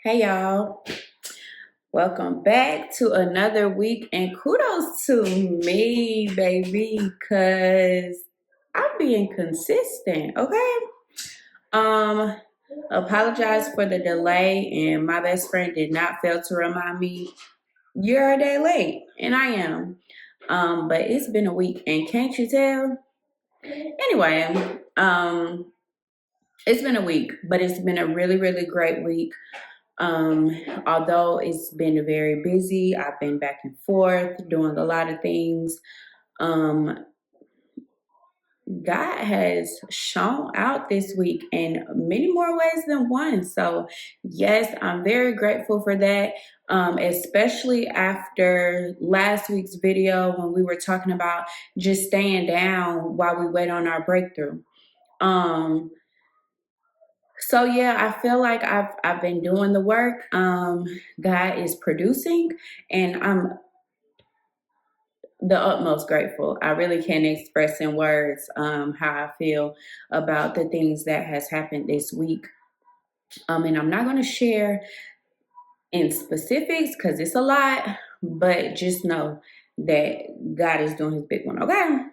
Hey y'all, welcome back to another week and kudos to me, baby, because I'm being consistent, okay? Um, Apologize for the delay, and my best friend did not fail to remind me you're a day late, and I am. But it's been a week, and can't you tell? Anyway, it's been a week, but it's been a really, really great week. Although it's been very busy, I've been back and forth doing a lot of things. Um, God has shown out this week in many more ways than one. So, yes, I'm very grateful for that, especially after last week's video when we were talking about just staying down while we wait on our breakthrough. Um, So yeah, I feel like I've been doing the work. God is producing, and I'm the utmost grateful. I really can't express in words how I feel about the things that has happened this week. And I'm not going to share in specifics because it's a lot, but just know that God is doing His big one. Okay.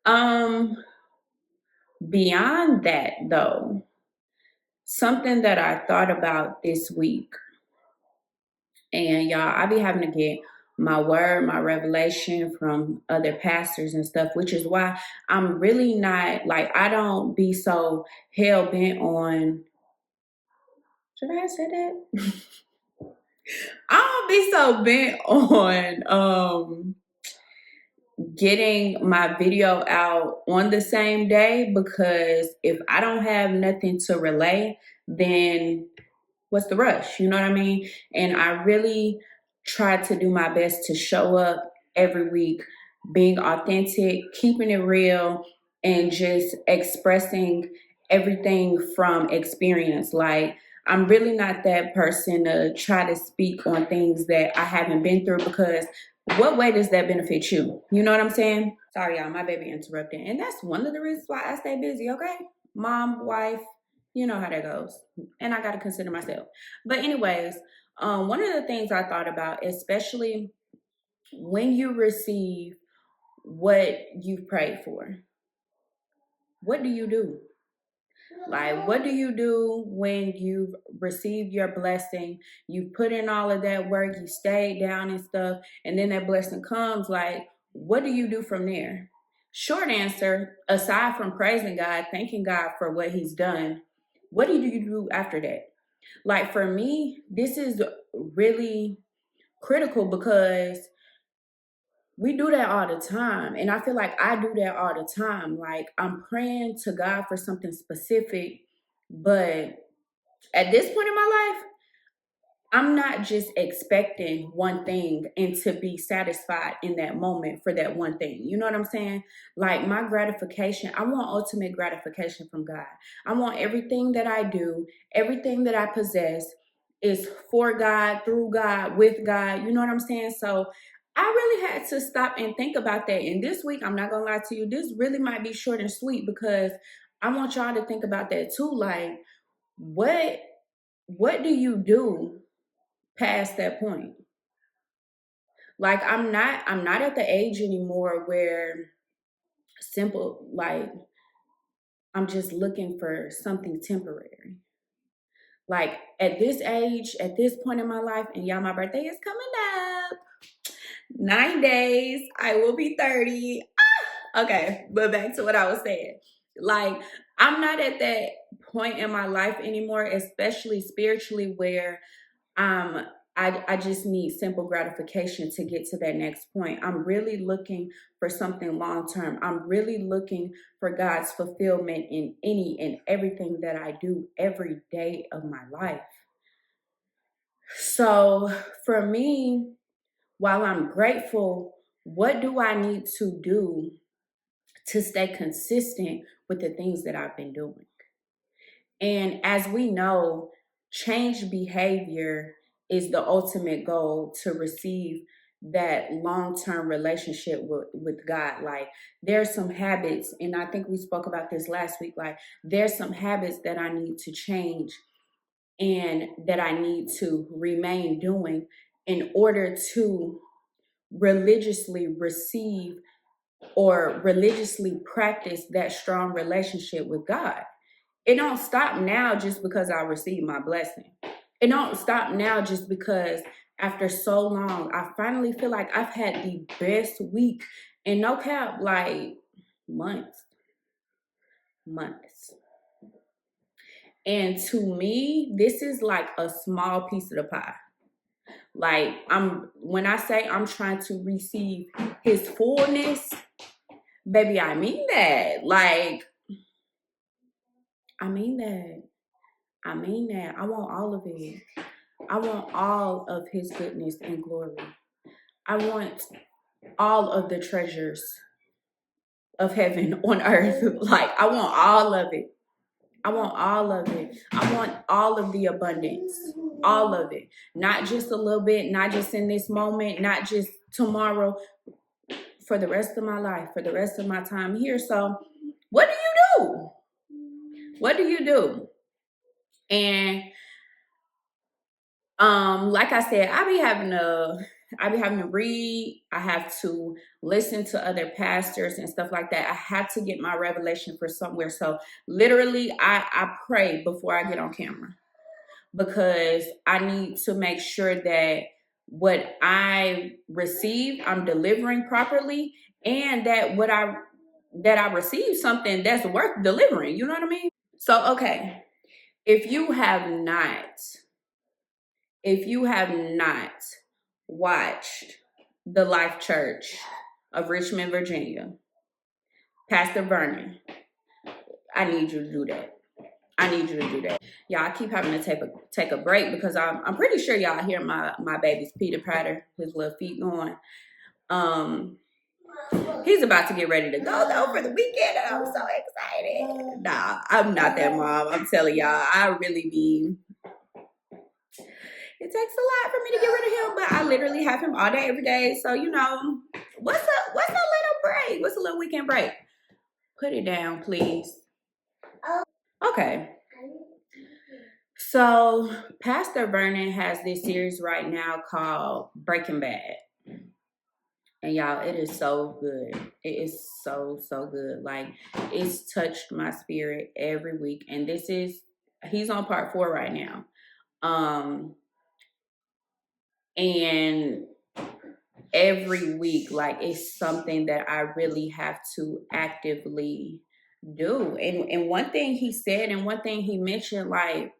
Um, Beyond that, though, something that I thought about this week. And y'all, I be having to get my word, my revelation from other pastors and stuff, which is why I'm really not like, I don't be so hell bent on, should I have said that? I don't be so bent on getting my video out on the same day, because if I don't have nothing to relay, then what's the rush? You know what I mean? And I really try to do my best to show up every week, being authentic, keeping it real, and just expressing everything from experience. Like, I'm really not that person to try to speak on things that I haven't been through, because what way does that benefit you? You know what I'm saying? Sorry, y'all, my baby interrupted. And that's one of the reasons why I stay busy, okay? Mom, wife, you know how that goes. And I got to consider myself. But, anyways, one of the things I thought about, especially when you receive what you've prayed for, what do you do? Like, what do you do when you've received your blessing? You put in all of that work, you stayed down and stuff, and then that blessing comes. Like, what do you do from there? Short answer, aside from praising God, thanking God for what He's done, what do you do after that? Like, for me, this is really critical because we do that all the time. And I feel like I do that all the time. Like, I'm praying to God for something specific, but at this point in my life, I'm not just expecting one thing and to be satisfied in that moment for that one thing. You know what I'm saying? Like, my gratification, I want ultimate gratification from God. I want everything that I do, everything that I possess is for God, through God, with God. You know what I'm saying? So I really had to stop and think about that. And this week, I'm not going to lie to you, this really might be short and sweet, because I want y'all to think about that too. Like, what do you do past that point? Like, I'm not at the age anymore where simple, like, I'm just looking for something temporary. Like, at this age, at this point in my life, and y'all, my birthday is coming up. 9 days, I will be 30. Okay, but back to what I was saying. Like, I'm not at that point in my life anymore, especially spiritually, where um I just need simple gratification to get to that next point. I'm really looking for something long term. I'm really looking for God's fulfillment in any and everything that I do every day of my life. So for me, while I'm grateful, what do I need to do to stay consistent with the things that I've been doing? And as we know, change behavior is the ultimate goal to receive that long-term relationship with God. Like, there's some habits, and I think we spoke about this last week, like, there's some habits that I need to change and that I need to remain doing in order to religiously receive or religiously practice that strong relationship with God. It don't stop now just because I received my blessing. It don't stop now just because after so long, I finally feel like I've had the best week, and no cap, like months, months. And to me, this is like a small piece of the pie. Like when I say I'm trying to receive his fullness, baby, I mean that. Like, I mean that. I mean that. I want all of it. I want all of his goodness and glory. I want all of the treasures of heaven on earth. Like, I want all of it. I want all of it. I want all of the abundance. All of it. Not just a little bit, not just in this moment, not just tomorrow, for the rest of my life, for the rest of my time here. So, what do you do? What do you do? And like I said, I be having to read, I have to listen to other pastors and stuff like that. I have to get my revelation for somewhere. So literally I pray before I get on camera, because I need to make sure that what I receive, I'm delivering properly, and that I receive something that's worth delivering. You know what I mean? So okay, if you have not if you have not watched the Life Church of Richmond, Virginia, Pastor Vernon, I need you to do that. I need you to do that. Y'all, I keep having to take a break because I'm pretty sure y'all hear my baby's Peter Patter, his little feet going. He's about to get ready to go though for the weekend, and I'm so excited. Nah, I'm not that mom. I'm telling y'all, I really be. It takes a lot for me to get rid of him, but I literally have him all day, every day. So, what's a little break? What's a little weekend break? Put it down, please. Okay. So, Pastor Vernon has this series right now called Breaking Bad. And y'all, it is so good. It is so, so good. Like, it's touched my spirit every week. And he's on part 4 right now. And every week, like, it's something that I really have to actively do. And one thing he said, and one thing he mentioned, like,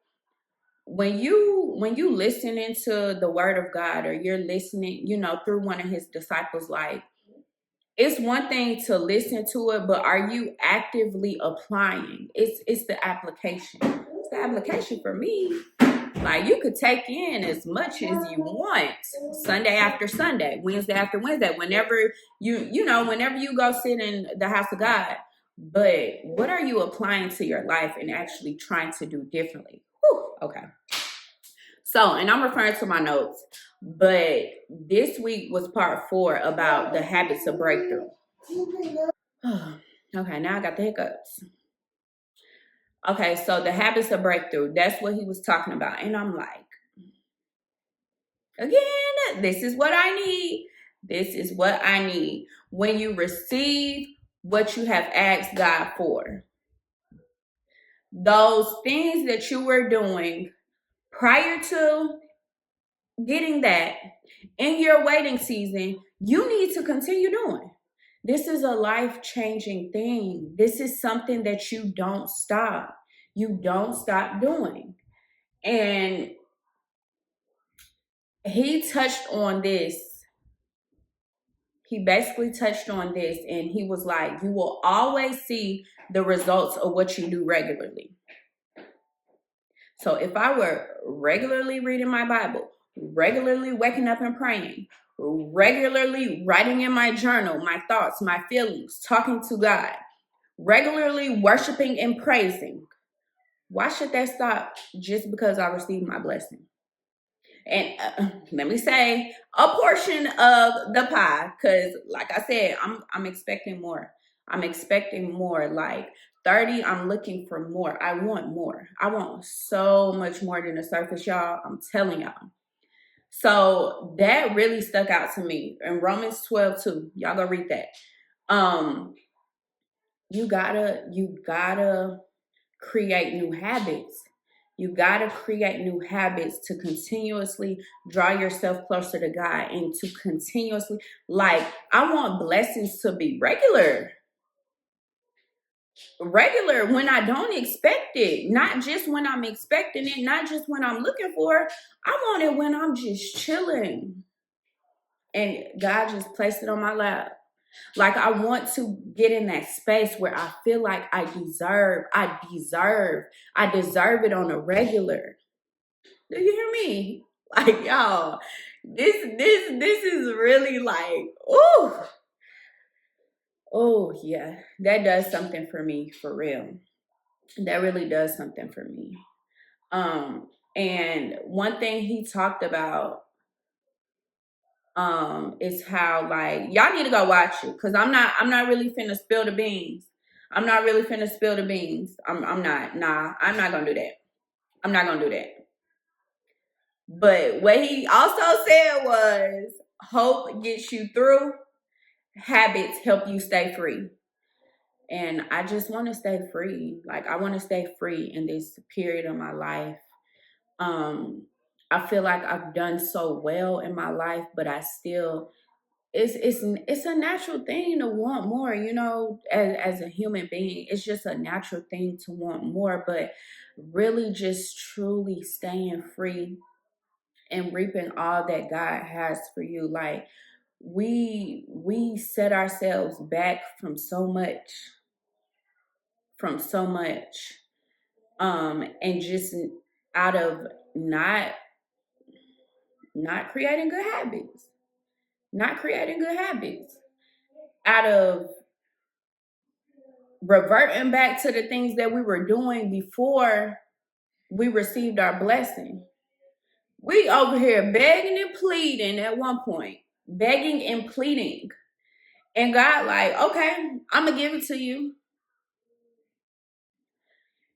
when you listen into the word of God, or you're listening, through one of his disciples, like, it's one thing to listen to it, but are you actively applying? It's the application. It's the application for me. Like, you could take in as much as you want, Sunday after Sunday, Wednesday after Wednesday, whenever whenever you go sit in the house of God. But what are you applying to your life and actually trying to do differently? Whew, okay. So, and I'm referring to my notes, but this week was part 4 about the habits of breakthrough. Okay, now I got the hiccups. Okay, so the habits of breakthrough, that's what he was talking about. And I'm like, again, this is what I need. This is what I need. When you receive what you have asked God for, those things that you were doing prior to getting that, in your waiting season, you need to continue doing. This is a life-changing thing. This is something that you don't stop. You don't stop doing. And he touched on this. He basically touched on this, and he was like, you will always see the results of what you do regularly. So if I were regularly reading my Bible, regularly waking up and praying, regularly writing in my journal my thoughts, my feelings, talking to God, regularly worshiping and praising, why should that stop just because I received my blessing? And let me say a portion of the pie, because like I said, I'm expecting more. I'm expecting more. Like 30, I'm looking for more. I want more. I want so much more than the surface, y'all. I'm telling y'all. So that really stuck out to me. In Romans 12:2, y'all go read that. You gotta create new habits. You gotta create new habits to continuously draw yourself closer to God and to continuously, like, I want blessings to be regular when I don't expect it, not just when I'm expecting it, not just when I'm looking for it. I want it when I'm just chilling and God just placed it on my lap. Like, I want to get in that space where I feel like I deserve it on a regular. Do you hear me? Like, y'all, this is really like, oh yeah, that does something for me, for real. That really does something for me. And one thing he talked about is how, like, y'all need to go watch it, because I'm not really finna spill the beans. I'm not really finna spill the beans. I'm not gonna do that. I'm not gonna do that. But what he also said was, hope gets you through, habits help you stay free. And I just want to stay free. Like, I want to stay free in this period of my life. I feel like I've done so well in my life, but I still, it's a natural thing to want more, you know, as a human being. It's just a natural thing to want more, but really just truly staying free and reaping all that God has for you. Like, we set ourselves back from so much, and just out of not creating good habits, out of reverting back to the things that we were doing before we received our blessing. We over here begging and pleading at one point, begging and pleading. And God like, okay, I'm going to give it to you.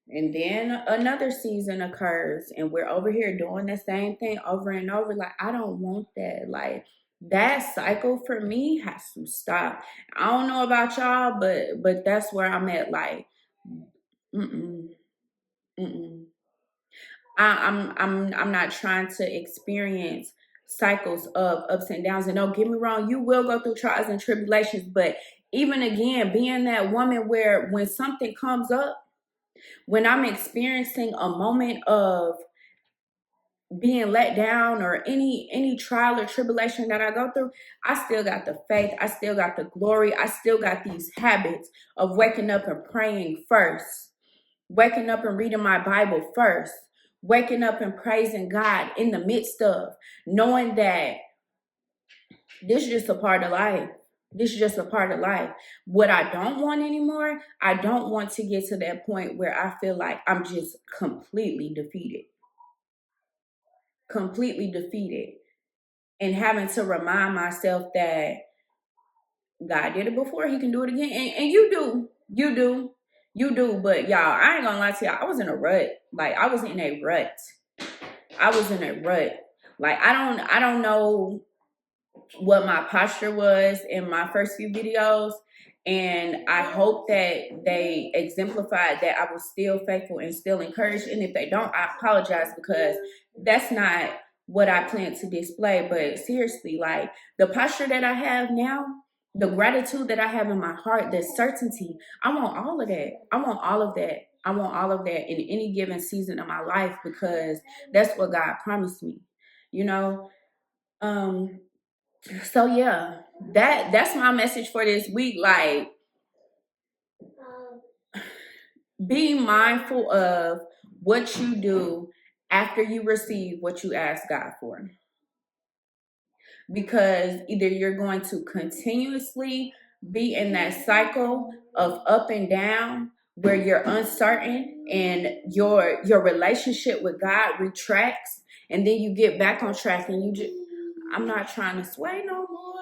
And then another season occurs and we're over here doing the same thing over and over. Like, I don't want that. Like, that cycle for me has to stop. I don't know about y'all, but that's where I'm at. Like, mm-mm, mm-mm. I'm not trying to experience cycles of ups and downs. And don't get me wrong, you will go through trials and tribulations, but even again, being that woman where when something comes up, when I'm experiencing a moment of being let down or any trial or tribulation that I go through, I still got the faith, I still got the glory, I still got these habits of waking up and praying first, waking up and reading my Bible first, waking up and praising God in the midst of, knowing that this is just a part of life. This is just a part of life. What I don't want anymore, I don't want to get to that point where I feel like I'm just completely defeated. And having to remind myself that God did it before, he can do it again. And you do. But y'all, I ain't gonna lie to y'all, I was in a rut. Like, I was in a rut. Like, I don't know what my posture was in my first few videos. And I hope that they exemplified that I was still faithful and still encouraged. And if they don't, I apologize, because that's not what I plan to display. But seriously, like, the posture that I have now, the gratitude that I have in my heart, the certainty, I want all of that. I want all of that in any given season of my life, because that's what God promised me, you know? So yeah, that's my message for this week. Like, be mindful of what you do after you receive what you ask God for. Because either you're going to continuously be in that cycle of up and down where you're uncertain and your relationship with God retracts, and then you get back on track and I'm not trying to sway no more.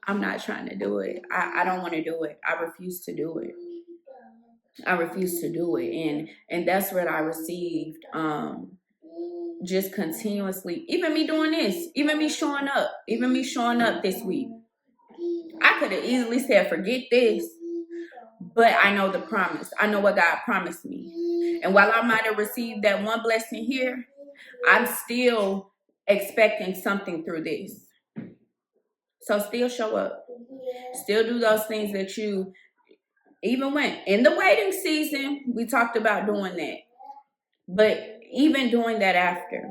I'm not trying to do it. I don't want to do it. I refuse to do it. I refuse to do it. And that's what I received. Just continuously, even me doing this, even me showing up this week. I could have easily said, forget this, but I know the promise. I know what God promised me. And while I might have received that one blessing here, I'm still expecting something through this. So still show up. Still do those things that you, even when in the waiting season, we talked about doing that. But even doing that after,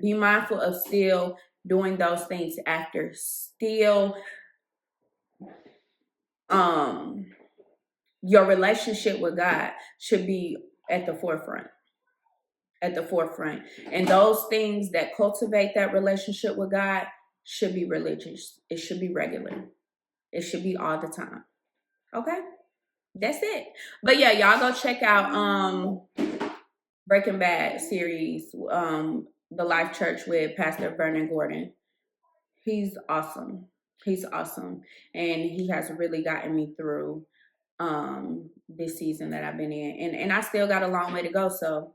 be mindful of still doing those things after. Still, your relationship with God should be at the forefront. And those things that cultivate that relationship with God should be religious. It should be regular. It should be all the time. Okay? That's it. But yeah, y'all go check out Breaking Bad series, The Life Church with Pastor Vernon Gordon. He's awesome. And he has really gotten me through this season that I've been in. And I still got a long way to go. So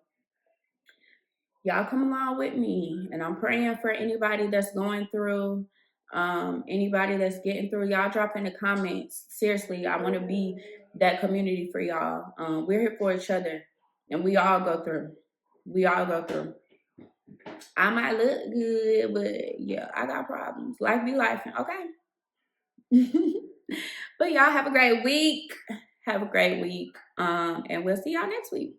y'all come along with me. And I'm praying for anybody that's going through, anybody that's getting through. Y'all drop in the comments. Seriously, I want to be that community for y'all. We're here for each other. And we all go through. I might look good, but yeah, I got problems. Life be life, okay? But y'all have a great week. And we'll see y'all next week.